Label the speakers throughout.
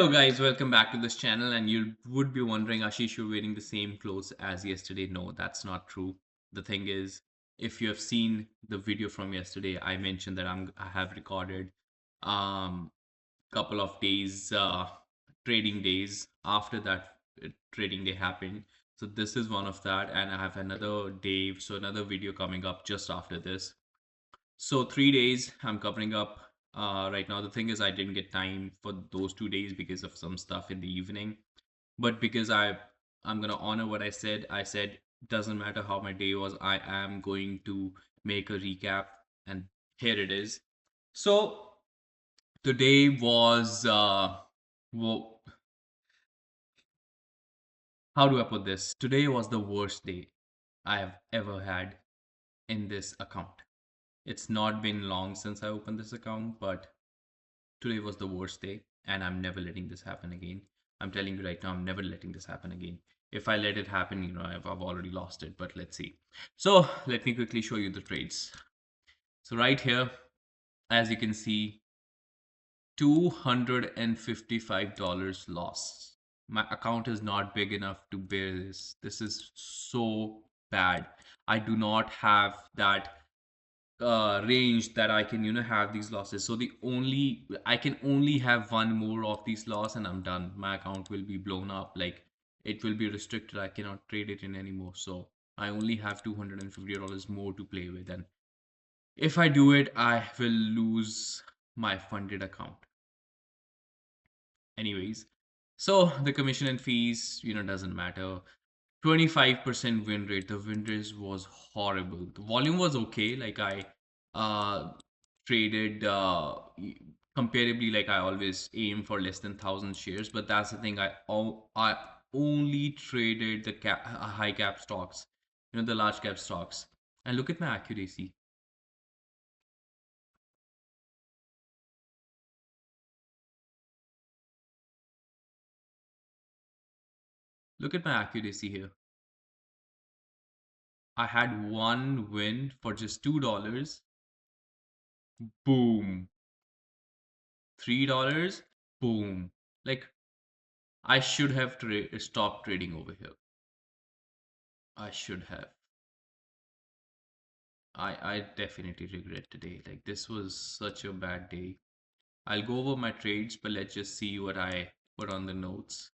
Speaker 1: Hello guys, welcome back to this channel. And you would be wondering, Ashish, you're wearing the same clothes as yesterday. No, that's not true. The thing is, if you have seen the video from yesterday, I mentioned that I have recorded um couple of days trading days after that trading day happened. So this is one of that, and I have another day, so another video coming up just after this. So 3 days I'm covering up right now. The thing is, I didn't get time for those 2 days because of some stuff in the evening. But because I'm gonna honor what I said. I said doesn't matter how my day was. I am going to make a recap, and here it is. So today was wo- how do I put this? Today was the worst day I have ever had in this account. It's not been long since I opened this account, but today was the worst day, and I'm never letting this happen again. I'm telling you right now, I'm never letting this happen again. If I let it happen, I've already lost it, but let's see. So let me quickly show you the trades. So right here, as you can see, $255 loss. My account is not big enough to bear this. This is so bad. I do not have that range that I can, have these losses. So I can only have one more of these loss and I'm done. My account will be blown up. Like it will be restricted. I cannot trade it in anymore. So I only have $250 more to play with. And if I do it, I will lose my funded account. Anyways, so the commission and fees, doesn't matter. 25% win rate. The win rate was horrible. The volume was okay. Like I uh traded comparably, like I always aim for less than 1,000 shares, but that's the thing. I only traded the high cap stocks, the large cap stocks. And look at my accuracy. Look at my accuracy here. I had one win for just $2. Boom. $3. Boom. Like I should have stopped trading over here. I should have. I definitely regret today. Like this was such a bad day. I'll go over my trades, but let's just see what I put on the notes.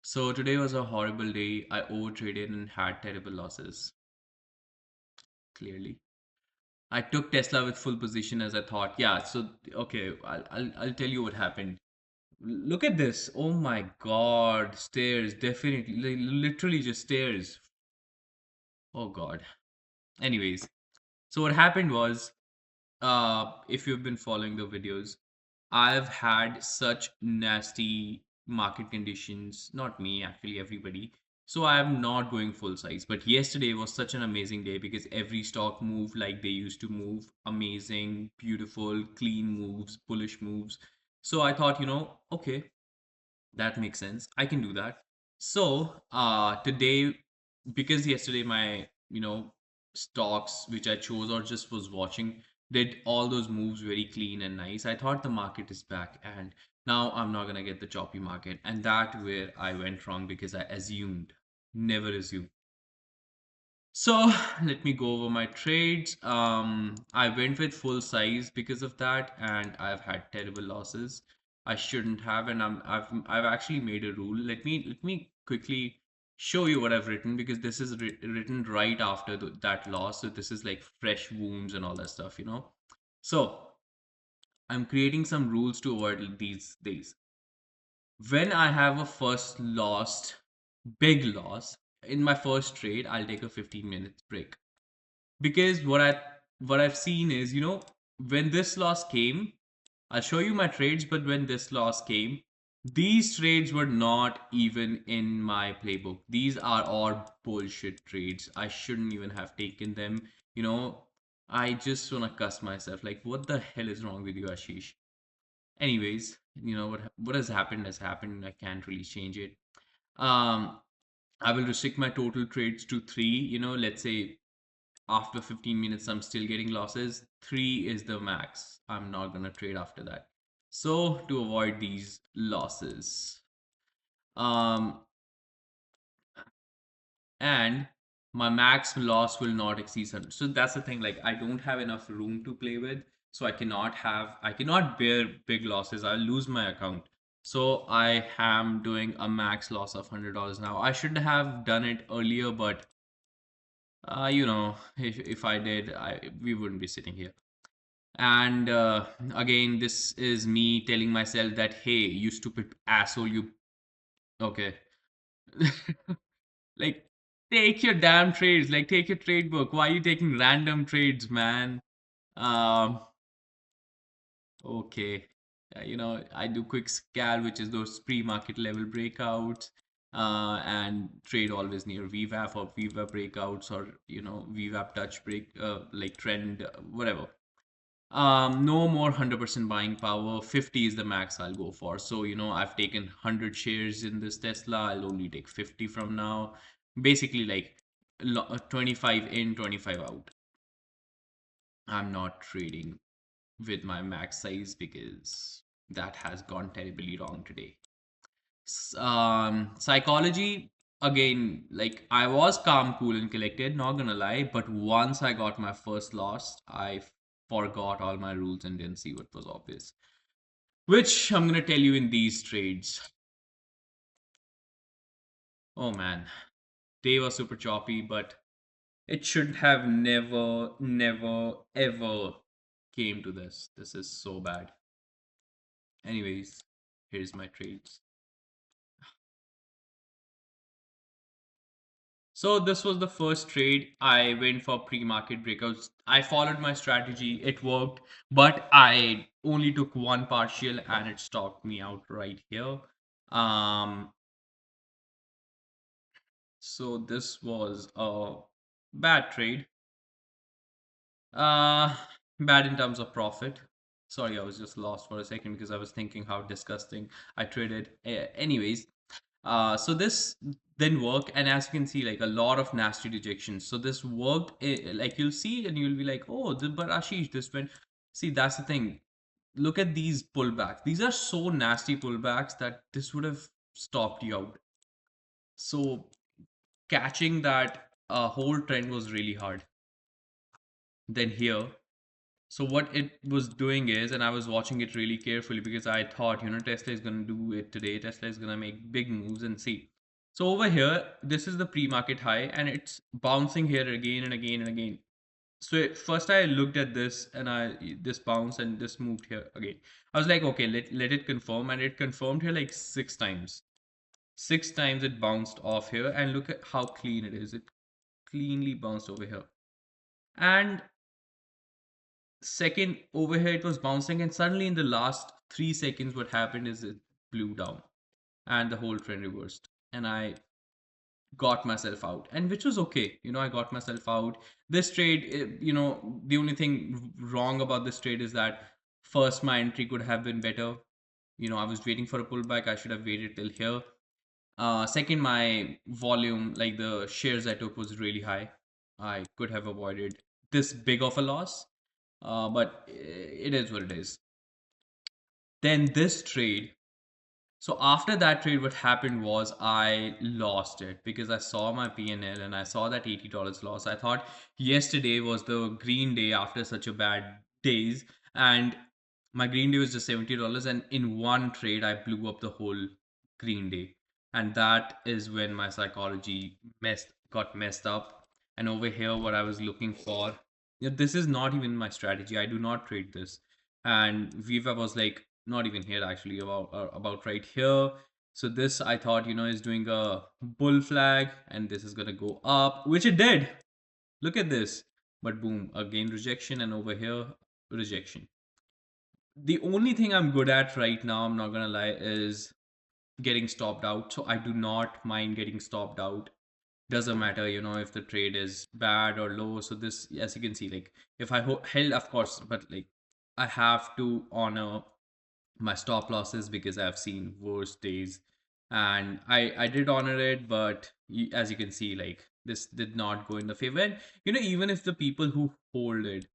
Speaker 1: So today was a horrible day. I overtraded and had terrible losses. Clearly, I took Tesla with full position as I thought. Yeah. So okay, I'll tell you what happened. Look at this. Oh my God, stairs. Definitely, literally just stairs. Oh God. Anyways, so what happened was, if you've been following the videos, I've had such nasty market conditions. Not me, actually, everybody. So I am not going full size. But yesterday was such an amazing day because every stock moved like they used to move. Amazing, beautiful, clean moves, bullish moves. So I thought, okay, that makes sense. I can do that. So, today, because yesterday my, stocks which I chose or just was watching did all those moves very clean and nice. I thought the market is back, and now I'm not gonna get the choppy market. And that where I went wrong because I assumed, never assumed. So let me go over my trades. I went with full size because of that, and I've had terrible losses. I shouldn't have, and I've actually made a rule. Let me quickly show you what I've written because this is written right after that loss. So this is like fresh wounds and all that stuff. So I'm creating some rules to avoid these days. When I have a first lost, big loss in my first trade, I'll take a 15 minutes break because what I've seen is, when this loss came, I'll show you my trades, but when this loss came, these trades were not even in my playbook. These are all bullshit trades. I shouldn't even have taken them. You know, I just wanna cuss myself. Like, what the hell is wrong with you, Ashish? Anyways, what has happened has happened. I can't really change it. Um, I will restrict my total trades to three. Let's say after 15 minutes I'm still getting losses, 3 is the max. I'm not going to trade after that. So to avoid these losses, um, and my max loss will not exceed 100. So that's the thing. Like I don't have enough room to play with, so I cannot bear big losses. I'll lose my account. So I am doing a max loss of $100 now. I should have done it earlier, but if I did, I we wouldn't be sitting here. And again, this is me telling myself that, hey, you stupid asshole, you okay. Like, take your damn trades. Like, take your trade book. Why are you taking random trades, man? Um, okay. I do quick scal, which is those pre-market level breakouts, and trade always near VWAP or VWAP breakouts, or VWAP touch break, like trend, whatever. No more 100% buying power. 50 is the max I'll go for. So, I've taken 100 shares in this Tesla. I'll only take 50 from now. Basically, like 25 in, 25 out. I'm not trading with my max size because that has gone terribly wrong today. Psychology, again, like I was calm, cool, and collected, not gonna lie, but once I got my first loss, I forgot all my rules and didn't see what was obvious, which I'm gonna tell you in these trades. Oh man, they were super choppy, but it should have never, never, ever came to this. This is so bad. Anyways, here's my trades. So this was the first trade. I went for pre-market breakouts. I followed my strategy. It worked, but I only took one partial and it stopped me out right here. Um, so this was a bad trade. Uh, Bad in terms of profit. Sorry, I was just lost for a second because I was thinking how disgusting I traded. Anyways, so this didn't work, and as you can see, like a lot of nasty rejections. So this worked, like you'll see, and you'll be like, oh, but Ashish, this went. See, that's the thing. Look at these pullbacks. These are so nasty pullbacks that this would have stopped you out. So catching that whole trend was really hard. Then here, so what it was doing is, and I was watching it really carefully because I thought, Tesla is going to do it today. Tesla is going to make big moves and see. So over here, this is the pre-market high, and it's bouncing here again and again and again. So first I looked at this, and this bounce and this moved here again. I was like, okay, let it confirm, and it confirmed here like 6 times. 6 times it bounced off here, and look at how clean it is. It cleanly bounced over here. And second, over here it was bouncing, and suddenly in the last 3 seconds, what happened is it blew down, and the whole trend reversed, and I got myself out, and which was okay. I got myself out. This trade, the only thing wrong about this trade is that first my entry could have been better. I was waiting for a pullback. I should have waited till here. Second, my volume, like the shares I took, was really high. I could have avoided this big of a loss, but it is what it is. Then this trade. So after that trade, what happened was I lost it because I saw my P&L and I saw that $80 loss. I thought yesterday was the green day after such a bad days, and my green day was just $70, and in one trade I blew up the whole green day, and that is when my psychology got messed up. And over here, what I was looking for, this is not even my strategy. I do not trade this, and Viva was like not even here actually, about right here. So this I thought, is doing a bull flag, and this is gonna go up, which it did. Look at this. But boom, again rejection, and over here rejection. The only thing I'm good at right now, I'm not gonna lie, is getting stopped out. So I do not mind getting stopped out. Doesn't matter, if the trade is bad or low. So this, as you can see, like if I held, of course, but like I have to honor my stop losses because I've seen worse days, and I did honor it, but as you can see, like this did not go in the favor. And even if the people who hold it,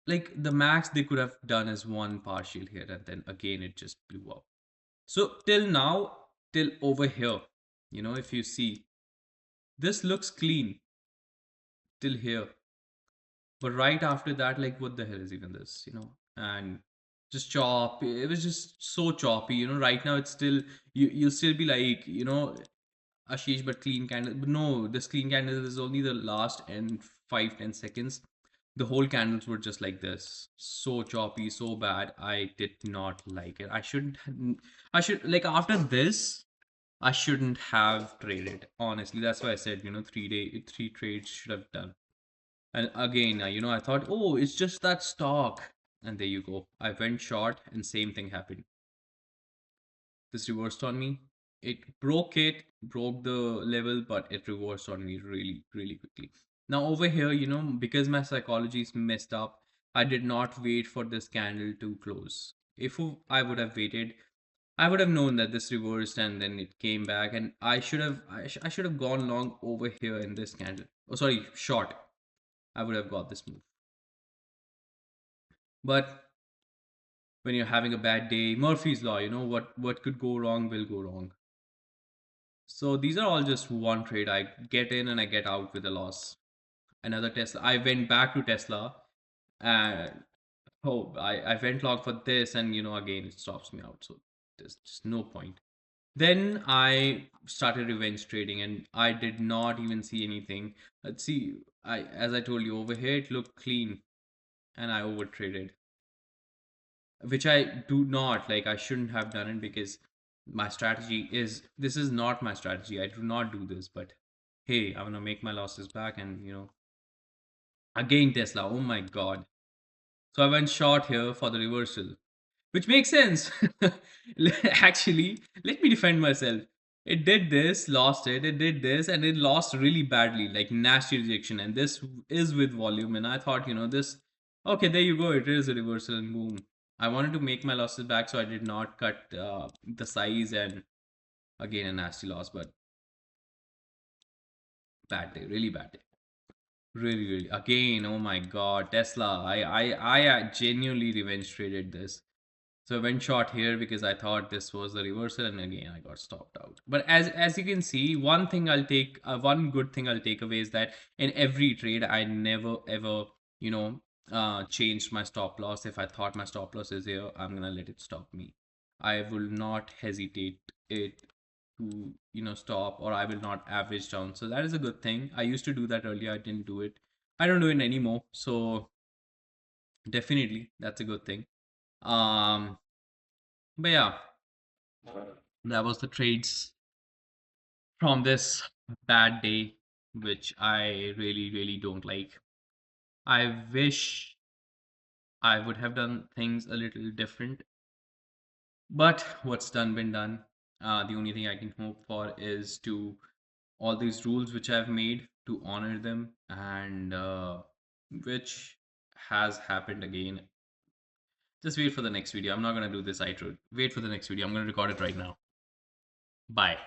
Speaker 1: like the max they could have done is one partial here, and then again it just blew up. So till now, till over here, if you see, this looks clean till here. But right after that, like, what the hell is even this? And just chop. It was just so choppy. Right now, it's still, you'll still be like, Ashish, but clean candle. But no, this clean candle is only the last and 5-10 seconds. The whole candles were just like this, so choppy, so bad. I did not like it. I should, like, after this, I shouldn't have traded. Honestly, that's why I said, 3 trades should have done. And again, I thought, oh, it's just that stock. And there you go. I went short, and same thing happened. This reversed on me. It broke the level, but it reversed on me really, really quickly. Now, over here, because my psychology is messed up, I did not wait for this candle to close. If I would have waited, I would have known that this reversed and then it came back, and I should have gone long over here in this candle. Oh, sorry, short. I would have got this move. But when you're having a bad day, Murphy's law, what could go wrong will go wrong. So these are all just one trade. I get in and I get out with a loss. Another Tesla. I went back to Tesla, and I went long for this, and again it stops me out. So there's just no point. Then I started revenge trading, and I did not even see anything. Let's see. As I told you, over here it looked clean, and I over traded, which I do not like. I shouldn't have done it because my strategy is this is not my strategy. I do not do this, but hey, I'm gonna make my losses back, and again Tesla. Oh my god. So I went short here for the reversal, which makes sense. Actually, let me defend myself. It did this, lost it. It did this, and it lost really badly, like nasty rejection. And this is with volume. And I thought, this. Okay, there you go. It is a reversal, and boom. I wanted to make my losses back, so I did not cut the size, and again a nasty loss. But bad day, really bad day. Really, really. Again, oh my God, Tesla. I genuinely revenge traded this. So I went short here because I thought this was the reversal, and again I got stopped out. But as you can see, one good thing I'll take away is that in every trade I never ever changed my stop loss. If I thought my stop loss is here, I'm gonna let it stop me. I will not hesitate it to stop, or I will not average down. So that is a good thing. I used to do that earlier. I didn't do it. I don't do it anymore. So definitely that's a good thing. Um, but yeah, that was the trades from this bad day, which I really, really don't like. I wish I would have done things a little different, but what's done been done. The only thing I can hope for is to all these rules which I've made to honor them, and which has happened again. Just wait for the next video. I'm not gonna do this outro. Wait for the next video. I'm gonna record it right now. Bye.